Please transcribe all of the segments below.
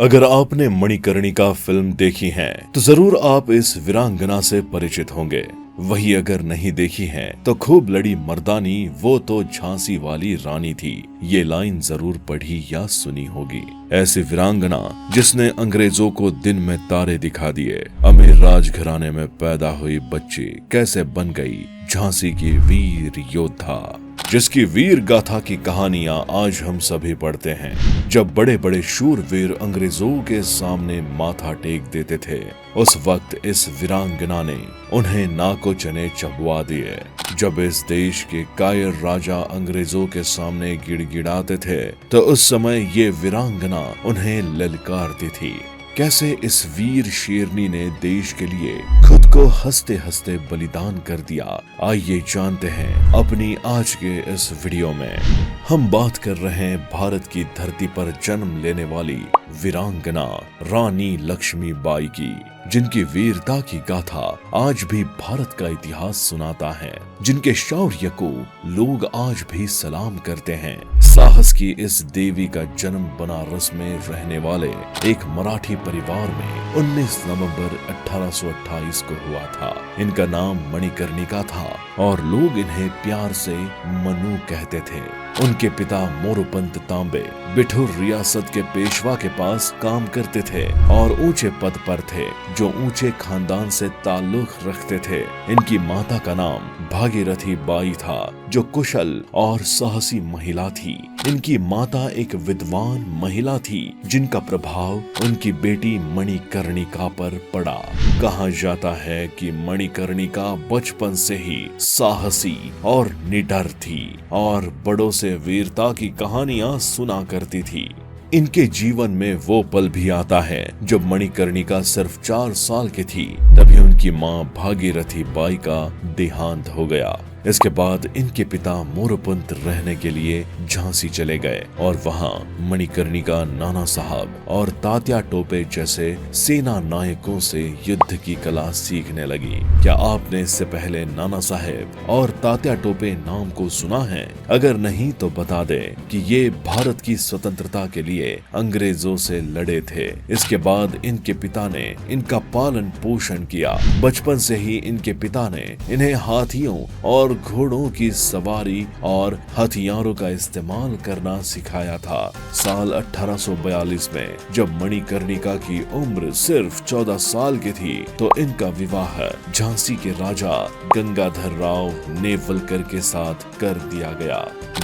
अगर आपने मणिकर्णिका फिल्म देखी है तो जरूर आप इस वीरांगना से परिचित होंगे। वही अगर नहीं देखी है तो खूब लड़ी मर्दानी, वो तो झांसी वाली रानी थी। ये लाइन जरूर पढ़ी या सुनी होगी। ऐसी वीरांगना जिसने अंग्रेजों को दिन में तारे दिखा दिए, अमीर राजघराने में पैदा हुई बच्ची कैसे बन गई झांसी की वीर योद्धा, जिसकी वीर गाथा की कहानियां आज हम सभी पढ़ते हैं। जब बड़े बड़े शूरवीर अंग्रेजों के सामने माथा टेक देते थे, उस वक्त इस वीरांगना ने उन्हें नाको चने चबवा दिए। जब इस देश के कायर राजा अंग्रेजों के सामने गिड़गिड़ाते थे तो उस समय ये वीरांगना उन्हें ललकारती थी। कैसे इस वीर शेरनी ने देश के लिए खुद को हंसते हंसते बलिदान कर दिया, आइए जानते हैं अपनी आज के इस वीडियो में। हम बात कर रहे हैं भारत की धरती पर जन्म लेने वाली वीरांगना रानी लक्ष्मीबाई की, जिनकी वीरता की गाथा आज भी भारत का इतिहास सुनाता है, जिनके शौर्य को लोग आज भी सलाम करते हैं। साहस की इस देवी का जन्म बनारस में रहने वाले एक मराठी परिवार में 19 नवंबर 1828 को हुआ था। इनका नाम मणिकर्णिका था और लोग इन्हें प्यार से मनु कहते थे। उनके पिता मोरोपंत तांबे बिठूर रियासत के पेशवा के पास काम करते थे और ऊंचे पद पर थे, जो ऊंचे खानदान से ताल्लुक रखते थे। इनकी माता का नाम भागीरथी बाई था, जो कुशल और साहसी महिला थी। इनकी माता एक विद्वान महिला थी, जिनका प्रभाव उनकी बेटी मणिकर्णिका पर पड़ा। कहा जाता है कि मणिकर्णिका बचपन से ही साहसी और निडर थी और बड़ों से वीरता की कहानियां सुना करती थी। इनके जीवन में वो पल भी आता है जब मणिकर्णिका सिर्फ 4 साल की थी, तभी उनकी मां भागीरथी बाई का देहांत हो गया। इसके बाद इनके पिता मोरोपंत रहने के लिए झांसी चले गए और वहां मणिकर्णिका नाना साहब और तात्या टोपे जैसे सेना नायकों से युद्ध की कला सीखने लगी। क्या आपने इससे पहले नाना साहब और तात्या टोपे नाम को सुना है? अगर नहीं तो बता दें कि ये भारत की स्वतंत्रता के लिए अंग्रेजों से लड़े थे। इसके बाद इनके पिता ने इनका पालन पोषण किया। बचपन से ही इनके पिता ने इन्हें हाथियों और घोड़ों की सवारी और हथियारों का इस्तेमाल करना सिखाया था। साल 1842 में जब मणिकर्णिका की उम्र सिर्फ 14 साल की थी तो इनका विवाह झांसी के राजा गंगाधर राव नेवलकर के साथ कर दिया गया।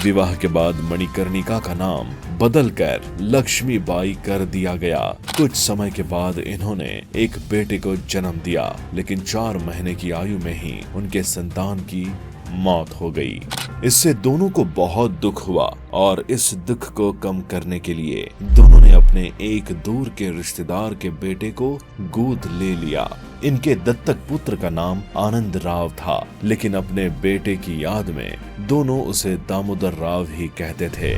विवाह के बाद मणिकर्णिका का नाम बदलकर लक्ष्मीबाई कर दिया गया। कुछ समय के बाद इन्होंने एक बेटे को जन्म दिया, लेकिन 4 महीने की आयु में ही उनके संतान की मौत हो गई। इससे दोनों को बहुत दुख हुआ और इस दुख को कम करने के लिए दोनों ने अपने एक दूर के रिश्तेदार के बेटे को गोद ले लिया। इनके दत्तक पुत्र का नाम आनंद राव था, लेकिन अपने बेटे की याद में दोनों उसे दामोदर राव ही कहते थे।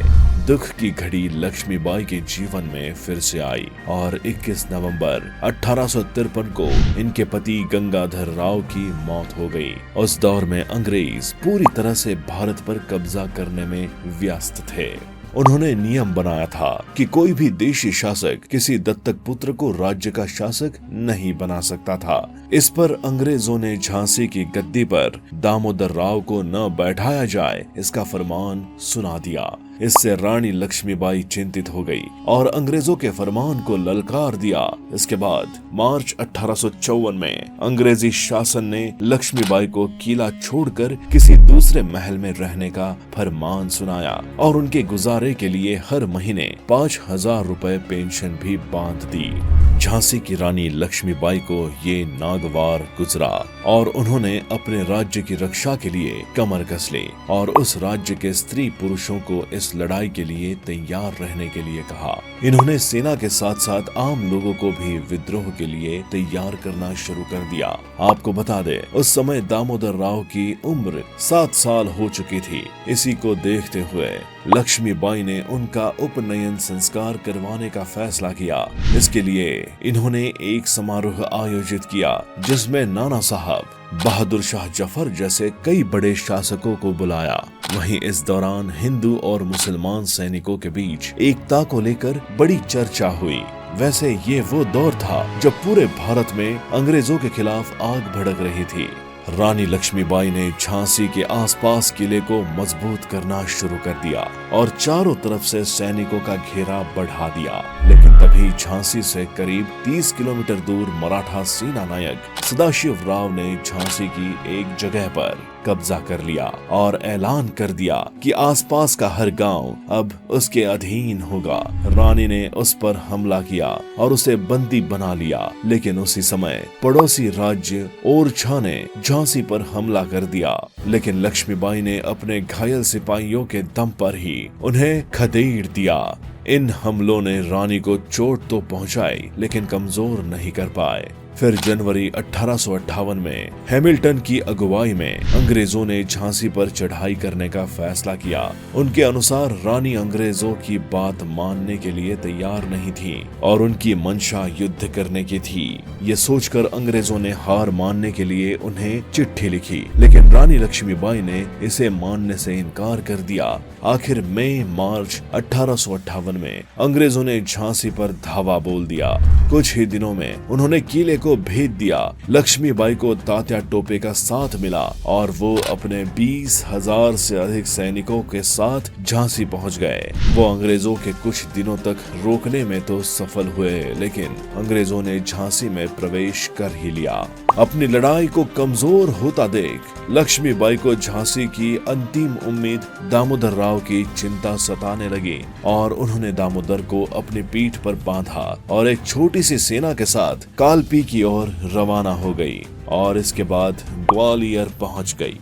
दुख की घड़ी लक्ष्मीबाई के जीवन में फिर से आई और 21 नवंबर 1853 को इनके पति गंगाधर राव की मौत हो गई। उस दौर में अंग्रेज पूरी तरह से भारत पर कब्जा करने में व्यस्त थे। उन्होंने नियम बनाया था कि कोई भी देशी शासक किसी दत्तक पुत्र को राज्य का शासक नहीं बना सकता था। इस पर अंग्रेजों ने झांसी की गद्दी पर दामोदर राव को न बैठाया जाए, इसका फरमान सुना दिया। इससे रानी लक्ष्मीबाई चिंतित हो गई और अंग्रेजों के फरमान को ललकार दिया। इसके बाद मार्च 1854 में अंग्रेजी शासन ने लक्ष्मीबाई को किला छोड़कर किसी दूसरे महल में रहने का फरमान सुनाया और उनके गुजारे के लिए हर महीने 5000 रुपए पेंशन भी बांध दी। झांसी की रानी लक्ष्मीबाई को ये नागवार गुजरा और उन्होंने अपने राज्य की रक्षा के लिए कमर कस ली और उस राज्य के स्त्री पुरुषों को इस लड़ाई के लिए तैयार रहने के लिए कहा। इन्होंने सेना के साथ साथ आम लोगों को भी विद्रोह के लिए तैयार करना शुरू कर दिया। आपको बता दें, उस समय दामोदर राव की उम्र 7 साल हो चुकी थी। इसी को देखते हुए लक्ष्मीबाई ने उनका उपनयन संस्कार करवाने का फैसला किया। इसके लिए इन्होंने एक समारोह आयोजित किया, जिसमें नाना साहब, बहादुर शाह जफर जैसे कई बड़े शासकों को बुलाया। वहीं इस दौरान हिंदू और मुसलमान सैनिकों के बीच एकता को लेकर बड़ी चर्चा हुई। वैसे ये वो दौर था जब पूरे भारत में अंग्रेजों के खिलाफ आग भड़क रही थी। रानी लक्ष्मीबाई ने झांसी के आसपास किले को मजबूत करना शुरू कर दिया और चारों तरफ से सैनिकों का घेरा बढ़ा दिया। लेकिन तभी झांसी से करीब 30 किलोमीटर दूर मराठा सेना नायक सदाशिवराव ने झांसी की एक जगह पर कब्जा कर लिया और ऐलान कर दिया कि आसपास का हर गांव अब उसके अधीन होगा। रानी ने उस पर हमला किया और उसे बंदी बना लिया। लेकिन उसी समय पड़ोसी राज्य ओरछा ने झांसी पर हमला कर दिया। लेकिन लक्ष्मीबाई ने अपने घायल सिपाहियों के दम पर ही उन्हें खदेड़ दिया। इन हमलों ने रानी को चोट तो पहुंचाई लेकिन कमजोर नहीं कर पाए। फिर जनवरी 1858 में हैमिल्टन की अगुवाई में अंग्रेजों ने झांसी पर चढ़ाई करने का फैसला किया। उनके अनुसार रानी अंग्रेजों की बात मानने के लिए तैयार नहीं थी और उनकी मंशा युद्ध करने की थी। ये सोचकर अंग्रेजों ने हार मानने के लिए उन्हें चिट्ठी लिखी, लेकिन रानी लक्ष्मीबाई ने इसे मानने से इनकार कर दिया। आखिर मई मार्च 1858 में अंग्रेजों ने झांसी पर धावा बोल दिया। कुछ ही दिनों में उन्होंने किले को भेद दिया। लक्ष्मीबाई को तात्या टोपे का साथ मिला और वो अपने 20,000 से अधिक सैनिकों के साथ झांसी पहुंच गए। वो अंग्रेजों के कुछ दिनों तक रोकने में तो सफल हुए, लेकिन अंग्रेजों ने झांसी में प्रवेश कर ही लिया। अपनी लड़ाई को कमजोर होता देख लक्ष्मीबाई को झांसी की अंतिम उम्मीद दामोदर राव की चिंता सताने लगी और उन्होंने दामोदर को अपनी पीठ पर बांधा और एक छोटी सी सेना के साथ कालपी की ओर रवाना हो गई और इसके बाद ग्वालियर पहुंच गई।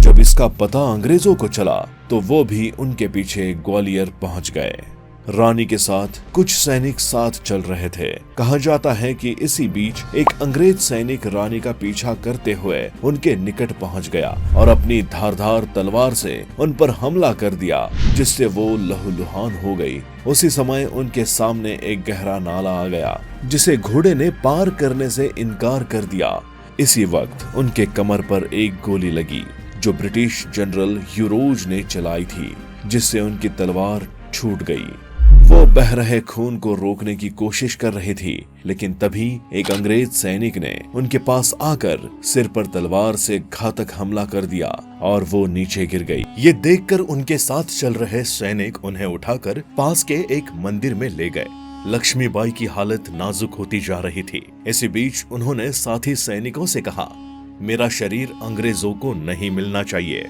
जब इसका पता अंग्रेजों को चला तो वो भी उनके पीछे ग्वालियर पहुंच गए। रानी के साथ कुछ सैनिक साथ चल रहे थे। कहा जाता है कि इसी बीच एक अंग्रेज सैनिक रानी का पीछा करते हुए उनके निकट पहुंच गया और अपनी धारदार तलवार से उन पर हमला कर दिया, जिससे वो लहूलुहान हो गई। उसी समय उनके सामने एक गहरा नाला आ गया, जिसे घोड़े ने पार करने से इनकार कर दिया। इसी वक्त उनके कमर पर एक गोली लगी जो ब्रिटिश जनरल ह्यूरोज ने चलाई थी, जिससे उनकी तलवार छूट गई। वो बह रहे खून को रोकने की कोशिश कर रही थी, लेकिन तभी एक अंग्रेज सैनिक ने उनके पास आकर सिर पर तलवार से घातक हमला कर दिया और वो नीचे गिर गई। ये देखकर उनके साथ चल रहे सैनिक उन्हें उठाकर पास के एक मंदिर में ले गए। लक्ष्मीबाई की हालत नाजुक होती जा रही थी। इसी बीच उन्होंने साथी सैनिकों से कहा, मेरा शरीर अंग्रेजों को नहीं मिलना चाहिए।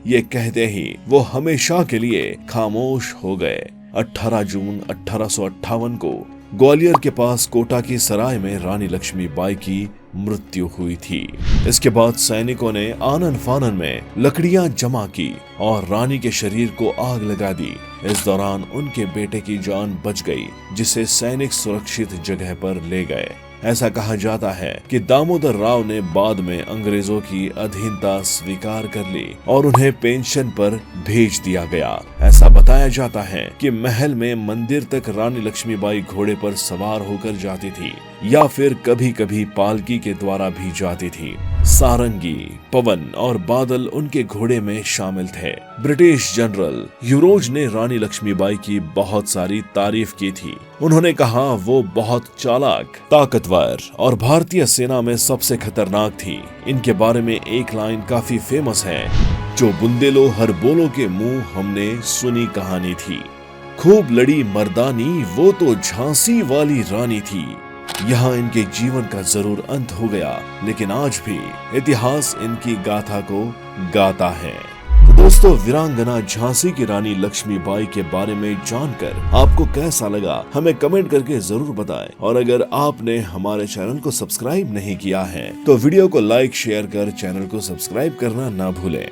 ये कहते ही वो हमेशा के लिए खामोश हो गए। 18 जून 1858 को ग्वालियर के पास कोटा की सराय में रानी लक्ष्मीबाई की मृत्यु हुई थी। इसके बाद सैनिकों ने आनन फानन में लकड़ियां जमा की और रानी के शरीर को आग लगा दी। इस दौरान उनके बेटे की जान बच गई, जिसे सैनिक सुरक्षित जगह पर ले गए। ऐसा कहा जाता है कि दामोदर राव ने बाद में अंग्रेजों की अधीनता स्वीकार कर ली और उन्हें पेंशन पर भेज दिया गया। ऐसा बताया जाता है कि महल में मंदिर तक रानी लक्ष्मीबाई घोड़े पर सवार होकर जाती थी या फिर कभी कभी पालकी के द्वारा भी जाती थी। सारंगी, पवन और बादल उनके घोड़े में शामिल थे। ब्रिटिश जनरल ह्यूरोज ने रानी लक्ष्मीबाई की बहुत सारी तारीफ की थी। उन्होंने कहा वो बहुत चालाक, ताकतवर और भारतीय सेना में सबसे खतरनाक थी। इनके बारे में एक लाइन काफी फेमस है, जो बुंदेलो हर बोलो के मुंह हमने सुनी कहानी थी। खूब लड़ी मर्दानी वो तो झांसी वाली रानी थी। यहाँ इनके जीवन का जरूर अंत हो गया, लेकिन आज भी इतिहास इनकी गाथा को गाता है। तो दोस्तों, वीरांगना झांसी की रानी लक्ष्मीबाई के बारे में जानकर आपको कैसा लगा हमें कमेंट करके जरूर बताएं। और अगर आपने हमारे चैनल को सब्सक्राइब नहीं किया है तो वीडियो को लाइक शेयर कर चैनल को सब्सक्राइब करना ना भूलें।